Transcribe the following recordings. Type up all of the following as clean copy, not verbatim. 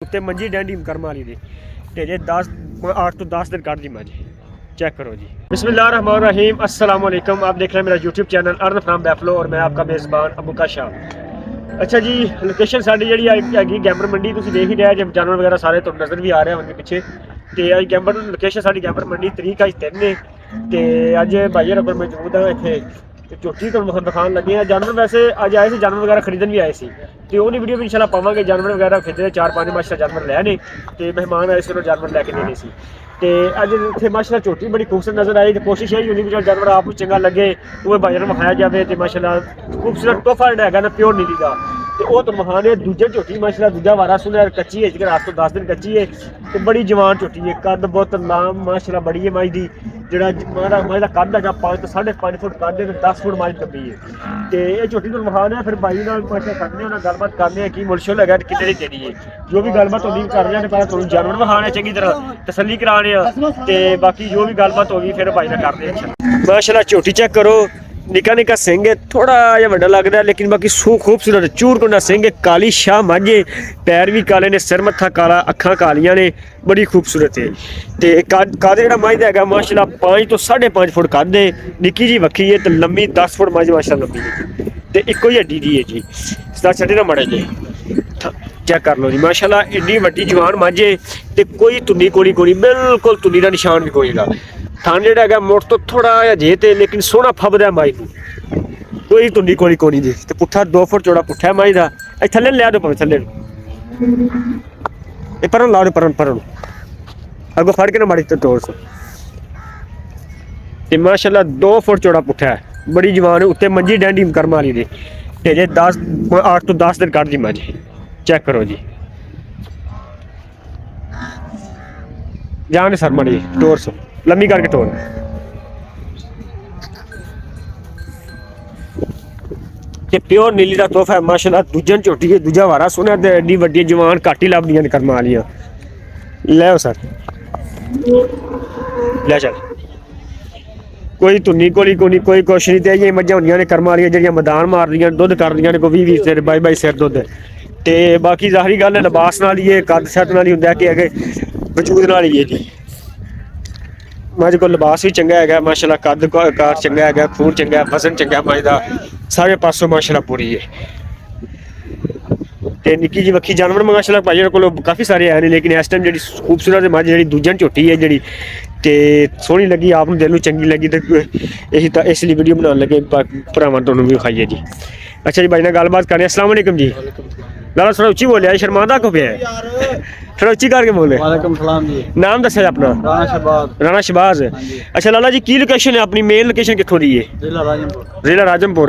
उत्ते मंजी डैंडी कर्म वाली दी ते जे 8 तो 10 दिन कट दी मज चेक करो जी। बिस्मिल्लाहिर्रहमानिर्रहीम, अस्सलाम वालेकुम। आप देख रहे हैं मेरा यूट्यूब चैनल अर्न फ्राम बैफलो और मैं आपका मेज़बान अबू का शाह। अच्छा जी, लोकेशन साड़ी जी हैगी गैंबर मंडी, तुम देख ही रहे जब जानवर वगैरह सारे तो नज़र भी आ रहे हैं पिछे। तो अज गैंबर लोकेशन साड़ी गैंबर मंडी, तरीक अज 3 ने तो अज भाई होर कोल मौजूद हाँ इतने झोटी तो दिखाने लगे हैं। जानवर वैसे अज आए थे, जानवर वगैरह खरीदन भी आए थे तो वो वीडियो भी इंशाल्लाह पावांगे। जानवर वगैरह खरीदे 4-5 माशा जानवर लै ने तो मेहमान आए थे जानवर लैके देने से। तो अज इतने माशाल्लाह झोटी बड़ी खूबसूरत नज़र आई तो कोशिश यही होनी भी जानवर आपको चंगा लगे वो भाई ने विखाया जाए तो माशाल्लाह खूबसूरत तोहफा जो है ना प्योर नीली का तो वह तो विखाने। दूजे झोटी माशाल्लाह दूजा वारा सुने कच्ची है, जेकर 8 तो 10 दिन कच्ची है तो बड़ी जवान झोटी है, कद बहुत लाम माशाल्लाह बड़ी है मज की। जोड़ा मज का कद है 5 तो 5.5 फुट कद है, 10 फुट मज लंबी है तो ये झोटी तो विखाने। फिर भाई माशा करने गलबात करने की मुलशुल है कि देनी है जो भी गलबात होगी कर रहे हैं। पहले तुम जानवर विखाने चंगी तरह तसल्ली कराने तो बाकी जो भी गलबात होगी फिर भाई ने करते हैं। माशाल्लाह झोटी चेक करो, निका निका सिंह है, थोड़ा जहा वड्डा लगता है लेकिन बाकी सू खूबसूरत चूर कुंडा सिंह है, काली शाह मझ है, पैर भी काले ने, सिर मत्था काला, अखां कालियां ने, बड़ी खूबसूरत है। तो कद जो मझ है माशाल्लाह 5 तो 5.5 फुट कद है, निक्की जी वक्खी है तो लंबी 10 फुट मझ माशाल्लाह लंबी है तो इको ही हड्डी दी है जी। छड्डे ना मड़े जी चेक कर लो जी माशाल्लाह एड्डी वड्डी जवान मझ है तो कोई तुन्नी कोली कोई बिल्कुल तुन्नी का निशान भी कोई ना। थान जो मुड़ तो थोड़ा जहा जे लेकिन सोहना फबदा माई को, कोई तुंडी कोली कोनी जी। तो पुट्ठा 2 फुट चौड़ा पुट्ठा है माई का, थले लिया दो भावे थले परन ला दो परन अगो फड़ के ना माड़ी तो तोड़ सो। माशाल्लाह 2 फुट चौड़ा पुट्ठा है, बड़ी जवान है, उत्ते मंजी डैंडी कर्म वाली दी ते जे 8 तो 10 दिन कट दी मज चेक करो जी। जाने सर माड़ी तोड़ सो लम्बी करके तोड़ ते प्योर नीली का तोहफा है माशाल्लाह। दूजन झोटी है, दूजा वारा सुने एड्डी वड्डी जवान घट ही लभदियां ने कर्म वालियां। लै सर लै चल, कोई धुन्नी कोली कोनी कोई कुछ नहीं। तो ये मझां होंदियां ने कर्म वालियां जेहड़ियां मैदान मारदियां दुद्ध करदियां ने कोई 20 सिर 22 सिर दुद्ध। तो बाकी जाहरी गल है लिबास नाल ही है, कद सैट नाल ही हुंदा कि अगे वजूद नाल ही है जी। मझ को लिबास भी चंगा है माशाल्लाह, कद कार चंगा है, खून चंगा है, वजन चंगा मझ का सारे पासों माशाल्लाह पूरी है। तो निक्की जी वक्खी जानवर माशाल्लाह भाई को काफ़ी सारे आए हैं लेकिन इस टाइम जी खूबसूरत मझ जी दूजन झोटी है जी तो सोहनी लगी आप दिल में चंगी लगी तो यही इसलिए वीडियो बनाने लगे भरावां तुहानूं भी विखाइए जी। अच्छा जी भाई ने गलबात करें। अस्सलाम वालेकुम जी। लाला थोड़ा उच्ची बोलिया, शर्मांदा को पे है, थोड़ा उच्ची करके बोले। वालेकुम सलाम जी। नाम दस्या अपना? राणा शहबाज। अच्छा लाला जी की लोकेशन है अपनी, मेन लोकेशन कितों दी है? जिला राजमपुर।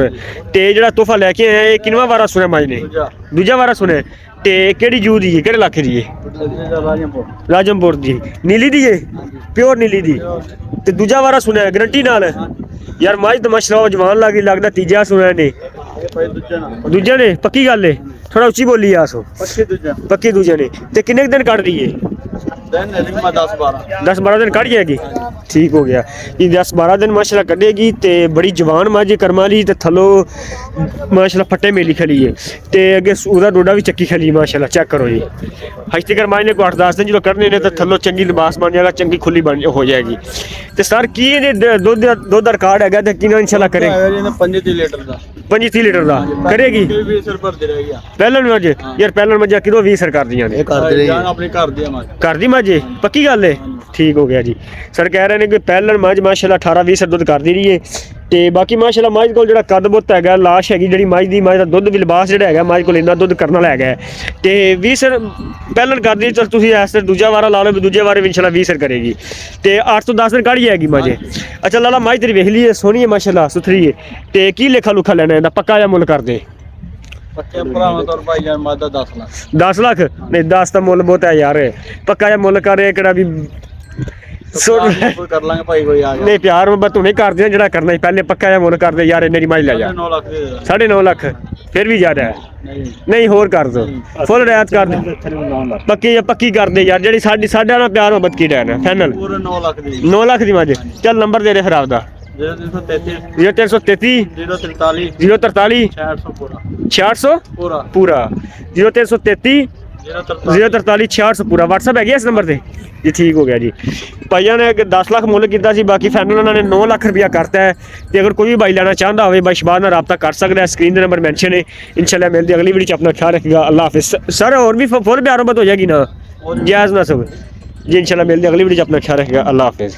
ते जेड़ा तोहफा लैके आया ये किनवा वारा सुने मज ने? दूजा वारा सुने। ते केड़ी जू दी है, केड़े इलाके दी है? राजमपुर दी। नीली दी है, प्योर नीली दी। ते दूजा वारा सुने गारंटी नाल? यार मज तो माशाल्लाह जवान लगी, लगदा तीजा सुने ने दूजा ने, पक्की गल है? थोड़ा उच्ची बोली आसो। पक्की दूजे ने। ते किन्ने दिन कट दी है? 10-12 दिन कट जाएगी। ठीक हो गया, ये 10-12 दिन माशाल्लाह कटेगी तो बड़ी जवान मज कर्म वाली तो थलो माशाल्लाह फट्टे मेली खली है तो अगे उसका डोडा भी चक्की खली माशाल्लाह। चेक करो जी हज तक मज ने को 8-10 दिन जो करने ने तो थलो चंगी लिबास बन जाएगा, चंगी खुली बन हो जाएगी। तो सर की दुध रिकॉर्ड है तो कि इंशाल्लाह करे 35 लीटर का करेगी पहले मज? यार पहले मजा किदों 20 सर कर दियां ने घर दी मज पक्की गल है? ठीक हो गया जी। सर कह रहे हैं कि पहले मज माशाल्लाह 18-20 दुध कर दी रही है तो बाकी माशाल्लाह मज को जो कद बुत है लाश हैगी जी मज की, मज का दुध भी लिबास जो है मज को इन्ना दुध करने वाला है तो 20 सर पहले कर दी। चल तुम इस दूजा वारा ला लो भी दूजे वारे इंशाल्लाह 20 सर करेगी तो 8 तो 10 दिन कढ़ जाएगी मज। अच्छा लाला मज तेरी वेख ली है, सोहनी है माशाल्लाह, सुथरी है तो की लेखा लुखा लेना है पक्का या मुल कर दे? 10 लाख नहीं 10 का मुल बहुत है यार, पक्का या मुल कर भी कर लांगे भाई कोई आ गया नहीं प्यार मैं तू नहीं कर दिया जरा करना ही पहले पक्का या मुल कर दे यार इन्ने मज ले जा। 9.5 लाख फिर भी ज्यादा है नहीं होर कर दो फुल रियायत कर दे पक्की कर दे यार जी साढ़े ना प्यार मोहब्बत की डैन है फाइनल 9 लाख दी मज। चल नंबर दे दे फिर आपदा 0333 043 6600 पूरा 0333 043 66 ਪੂਰਾ WhatsApp ਹੈਗਾ ਇਸ ਨੰਬਰ ਤੇ ਜੀ। ਠੀਕ ਹੋ ਗਿਆ ਜੀ। ਭਾਈਆਂ ਨੇ 10 ਲੱਖ ਮੁੱਲ ਕੀਤਾ ਸੀ, ਬਾਕੀ ਫਾਈਨਲ ਉਹਨਾਂ ਨੇ 9 ਲੱਖ ਰੁਪਇਆ ਕਰਤਾ ਹੈ। ਤੇ ਅਗਰ ਕੋਈ ਵੀ ਬਾਈ ਲੈਣਾ ਚਾਹੁੰਦਾ ਹੋਵੇ ਬਾਈ ਸ਼ਬਾਨ ਨਾਲ ਰਾਬਤਾ ਕਰ ਸਕਦਾ ਹੈ। ਸਕਰੀਨ ਦੇ ਨੰਬਰ ਮੈਂਸ਼ਨ ਹੈ। इंशाल्लाह मिलते अगली वीडियो च। अपना ख्याल रखिएगा। अल्लाह हाफिज़ सर। और भी फुल प्यारों बात हो जाएगी ना, जायज़ ना सब जी। इंशाल्लाह मिलते अगली वीडियो च। अपना ख्याल रखिएगा। अल्लाह हाफिज़।